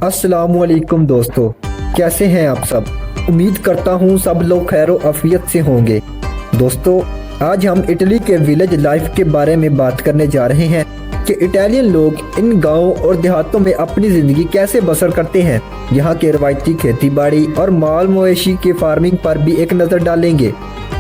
अस्सलामुअलैकुम दोस्तों, कैसे हैं आप सब। उम्मीद करता हूँ सब लोग खैर आफियत से होंगे। दोस्तों, आज हम इटली के विलेज लाइफ के बारे में बात करने जा रहे हैं कि इटालियन लोग इन गांवों और देहातों में अपनी ज़िंदगी कैसे बसर करते हैं। यहाँ के रवायती खेती बाड़ी और माल मवेशी के फार्मिंग पर भी एक नज़र डालेंगे।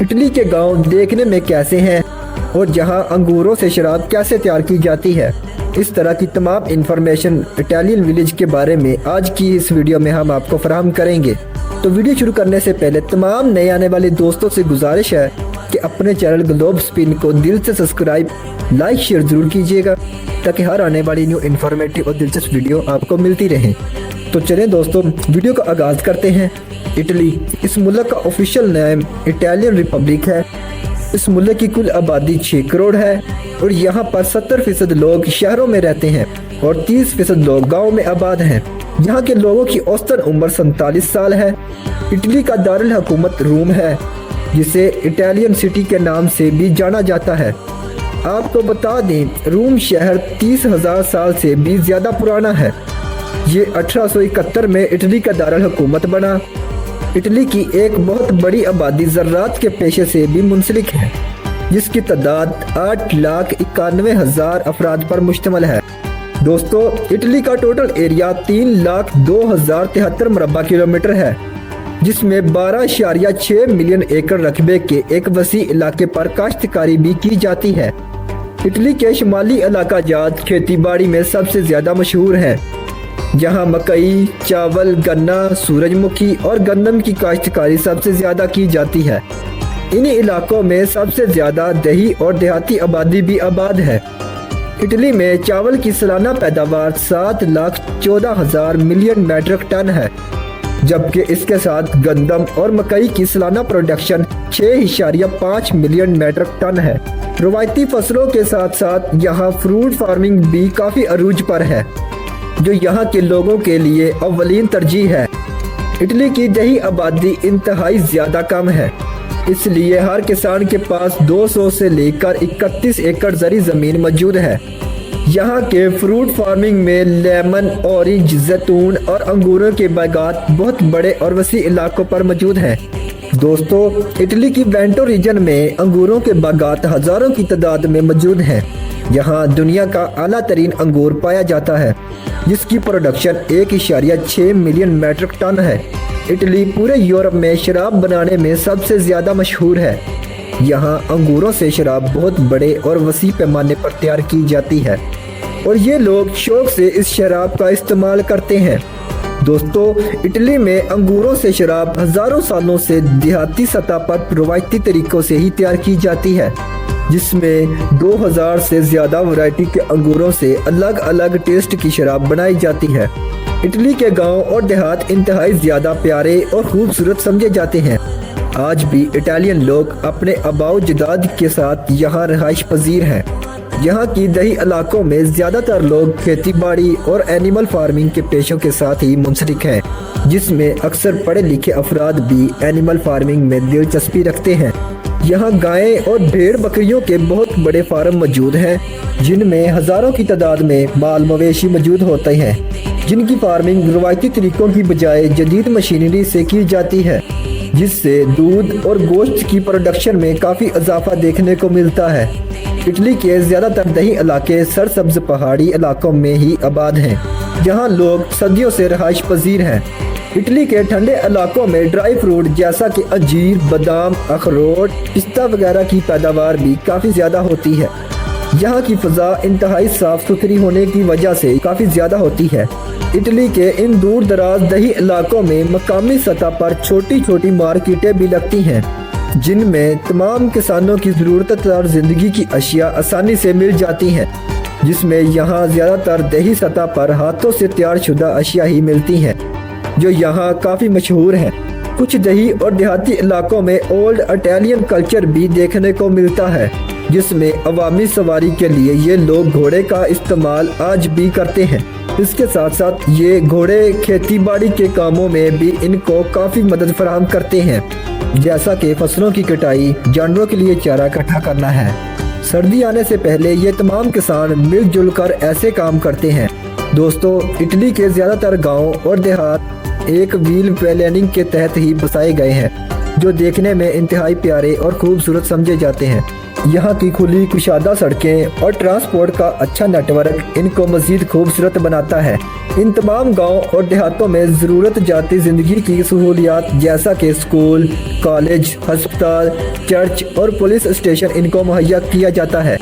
इटली के गांव देखने में कैसे हैं और जहाँ अंगूरों से शराब कैसे तैयार की जाती है। इस तरह की तमाम इन्फॉर्मेशन इटालियन विलेज के बारे में आज की इस वीडियो में हम आपको फराहम करेंगे। तो वीडियो शुरू करने से पहले तमाम नए आने वाले दोस्तों से गुजारिश है कि अपने चैनल ग्लोब स्पिन को दिल से सब्सक्राइब, लाइक, शेयर ज़रूर कीजिएगा ताकि हर आने वाली न्यू इन्फॉर्मेटिव और दिलचस्प वीडियो आपको मिलती रहे। तो चलें दोस्तों, वीडियो का आगाज़ करते हैं। इटली इस मुल्क का ऑफिशियल नेम इटालियन रिपब्लिक है। इस मुल्क की कुल आबादी 6 करोड़ है और यहाँ पर 70% लोग शहरों में रहते हैं और 30% लोग गाँव में आबाद हैं। यहाँ के लोगों की औसतन उम्र 47 साल है। इटली का दारुल हुकूमत रोम है, जिसे इटालियन सिटी के नाम से भी जाना जाता है। आपको बता दें, रोम शहर 30,000 साल से भी ज़्यादा पुराना है। ये 1871 में इटली का दारुल हुकूमत बना। इटली की एक बहुत बड़ी आबादी ज़राअत के पेशे से भी मुंसलिक है, जिसकी तादाद 8,91,000 अफराद पर मुश्तमिल है। दोस्तों, इटली का टोटल एरिया 3,02,073 मुरबा किलोमीटर है, जिसमें 12.6 मिलियन एकड़ रकबे के एक वसी इलाके पर काश्तकारी भी की जाती है। इटली के शुमाली इलाका जात खेती बाड़ी में सबसे ज़्यादा मशहूर है, जहाँ मकई, चावल, गन्ना, सूरजमुखी और गंदम की काश्तकारी सबसे ज़्यादा की जाती है। इन इलाकों में सबसे ज़्यादा दही और देहाती आबादी भी आबाद है। इटली में चावल की सालाना पैदावार 7,14,000 मिलियन मीट्रिक टन है, जबकि इसके साथ गंदम और मकई की सालाना प्रोडक्शन 6.5 मिलियन मीट्रिक टन है। रवायती फसलों के साथ साथ यहाँ फ्रूट फार्मिंग भी काफ़ी अरूज पर है, जो यहाँ के लोगों के लिए अव्वलीन तरजीह है। इटली की दही आबादी इंतहाई ज़्यादा कम है, इसलिए हर किसान के पास 200 से लेकर 31 एकड़ ज़री ज़मीन मौजूद है। यहाँ के फ्रूट फार्मिंग में लेमन, ऑरेंज, जैतून और अंगूरों के बागात बहुत बड़े और वसी इलाकों पर मौजूद हैं। दोस्तों, इटली की वेंटो रीजन में अंगूरों के बागात हज़ारों की तादाद में मौजूद हैं। यहाँ दुनिया का आला तरीन अंगूर पाया जाता है, जिसकी प्रोडक्शन 1.6 मिलियन मीट्रिक टन है। इटली पूरे यूरोप में शराब बनाने में सबसे ज़्यादा मशहूर है। यहाँ अंगूरों से शराब बहुत बड़े और वसी पैमाने पर तैयार की जाती है और ये लोग शौक से इस शराब का इस्तेमाल करते हैं। दोस्तों, इटली में अंगूरों से शराब हज़ारों सालों से देहाती सतह पर रवायती तरीक़ों से ही तैयार की जाती है, जिसमें 2000 से ज़्यादा वैरायटी के अंगूरों से अलग अलग टेस्ट की शराब बनाई जाती है। इटली के गांव और देहात इंतहाई ज़्यादा प्यारे और खूबसूरत समझे जाते हैं। आज भी इटालियन लोग अपने आबाओ जदाद के साथ यहाँ रहाइश पजीर हैं। यहाँ की दही इलाकों में ज़्यादातर लोग खेती बाड़ी और एनिमल फार्मिंग के पेशों के साथ ही मुंसलिक हैं, जिसमें अक्सर पढ़े लिखे अफराद भी एनिमल फार्मिंग में दिलचस्पी रखते हैं। यहाँ गायें और भेड़ बकरियों के बहुत बड़े फार्म मौजूद हैं, जिनमें हज़ारों की तादाद में माल मवेशी मौजूद होते हैं, जिनकी फार्मिंग रवायती तरीक़ों की बजाय जदीद मशीनरी से की जाती है, जिससे दूध और गोश्त की प्रोडक्शन में काफ़ी इजाफा देखने को मिलता है। इटली के ज़्यादातर दही इलाके सरसब्ज पहाड़ी इलाकों में ही आबाद हैं, जहाँ लोग सदियों से रहाइश पजीर हैं। इटली के ठंडे इलाकों में ड्राई फ्रूट जैसा कि अंजीर, बादाम, अखरोट, पिस्ता वगैरह की पैदावार भी काफ़ी ज़्यादा होती है। यहाँ की फ़ज़ा इंतहाई साफ़ सुथरी होने की वजह से काफ़ी ज़्यादा होती है। इटली के इन दूर दराज दही इलाकों में मकामी सतह पर छोटी छोटी मार्केटें भी लगती हैं, जिनमें तमाम किसानों की ज़रूरत और ज़िंदगी की अशिया आसानी से मिल जाती हैं, जिसमें यहाँ ज़्यादातर दही सतह पर हाथों से तैयार शुदा अशिया ही मिलती हैं, जो यहाँ काफ़ी मशहूर है। कुछ दही और देहाती इलाकों में ओल्ड इटालियन कल्चर भी देखने को मिलता है, जिसमें अवामी सवारी के लिए ये लोग घोड़े का इस्तेमाल आज भी करते हैं। इसके साथ साथ ये घोड़े खेती बाड़ी के कामों में भी इनको काफ़ी मदद फराहम करते हैं, जैसा कि फसलों की कटाई, जानवरों के लिए चारा इकट्ठा करना है। सर्दी आने से पहले ये तमाम किसान मिलजुल कर ऐसे काम करते हैं दोस्तों इटली के ज़्यादातर गांव और देहात एक व्हील प्लानिंग के तहत ही बसाए गए हैं, जो देखने में इंतहाई प्यारे और खूबसूरत समझे जाते हैं। यहाँ की खुली कुशादा सड़कें और ट्रांसपोर्ट का अच्छा नेटवर्क इनको मज़ीद खूबसूरत बनाता है। इन तमाम गांव और देहातों में ज़रूरत जाती ज़िंदगी की सहूलियात जैसा कि स्कूल, कॉलेज, अस्पताल, चर्च और पुलिस स्टेशन इनको मुहैया किया जाता है।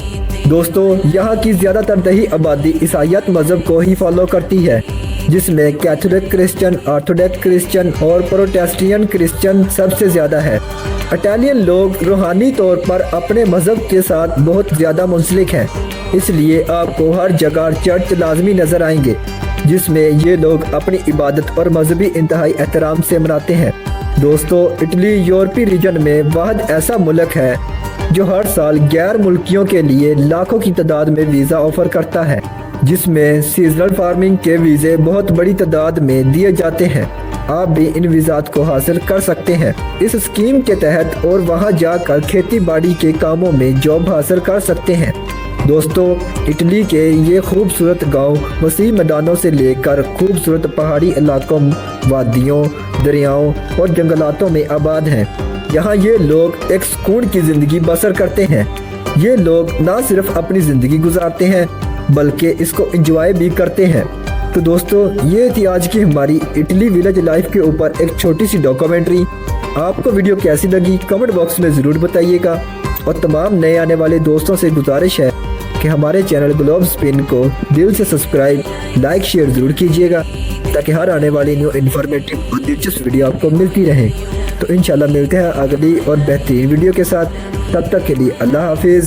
दोस्तों यहाँ की ज़्यादातर दही आबादी ईसाईयत मज़हब को ही फॉलो करती है, जिसमें कैथोलिक क्रिश्चियन, ऑर्थोडॉक्स क्रिश्चियन और प्रोटेस्टेंट क्रिश्चियन सबसे ज़्यादा है। इटालियन लोग रूहानी तौर पर अपने मज़हब के साथ बहुत ज़्यादा मुंसलिक हैं, इसलिए आपको हर जगह चर्च लाजमी नज़र आएंगे, जिसमें ये लोग अपनी इबादत और मजहबी इंतहाई एहतराम से मनाते हैं। दोस्तों इटली यूरोपीय रीजन में वाहिद ऐसा मुल्क है जो हर साल गैर मुल्कियों के लिए लाखों की तादाद में वीज़ा ऑफ़र करता है, जिसमें सीजनल फार्मिंग के वीज़े बहुत बड़ी तादाद में दिए जाते हैं। आप भी इन वीज़ात को हासिल कर सकते हैं इस स्कीम के तहत और वहां जाकर खेती बाड़ी के कामों में जॉब हासिल कर सकते हैं। दोस्तों इटली के ये खूबसूरत गांव वसीम मैदानों से लेकर खूबसूरत पहाड़ी इलाकों, वादियों, दरियाओं और जंगलातों में आबाद हैं। यहाँ ये लोग एक सुकून की ज़िंदगी बसर करते हैं। ये लोग ना सिर्फ अपनी ज़िंदगी गुजारते हैं बल्कि इसको एंजॉय भी करते हैं। तो दोस्तों ये थी आज की हमारी इटली विलेज लाइफ के ऊपर एक छोटी सी डॉक्यूमेंट्री। आपको वीडियो कैसी लगी कमेंट बॉक्स में ज़रूर बताइएगा, और तमाम नए आने वाले दोस्तों से गुजारिश है कि हमारे चैनल ग्लोब स्पिन को दिल से सब्सक्राइब, लाइक, शेयर ज़रूर कीजिएगा, ताकि हर आने वाली न्यू इन्फॉर्मेटिव और दिलचस्प वीडियो आपको मिलती रहे। तो इंशाल्लाह मिलते हैं अगली और बेहतरीन वीडियो के साथ। तब तक के लिए अल्लाह हाफिज़।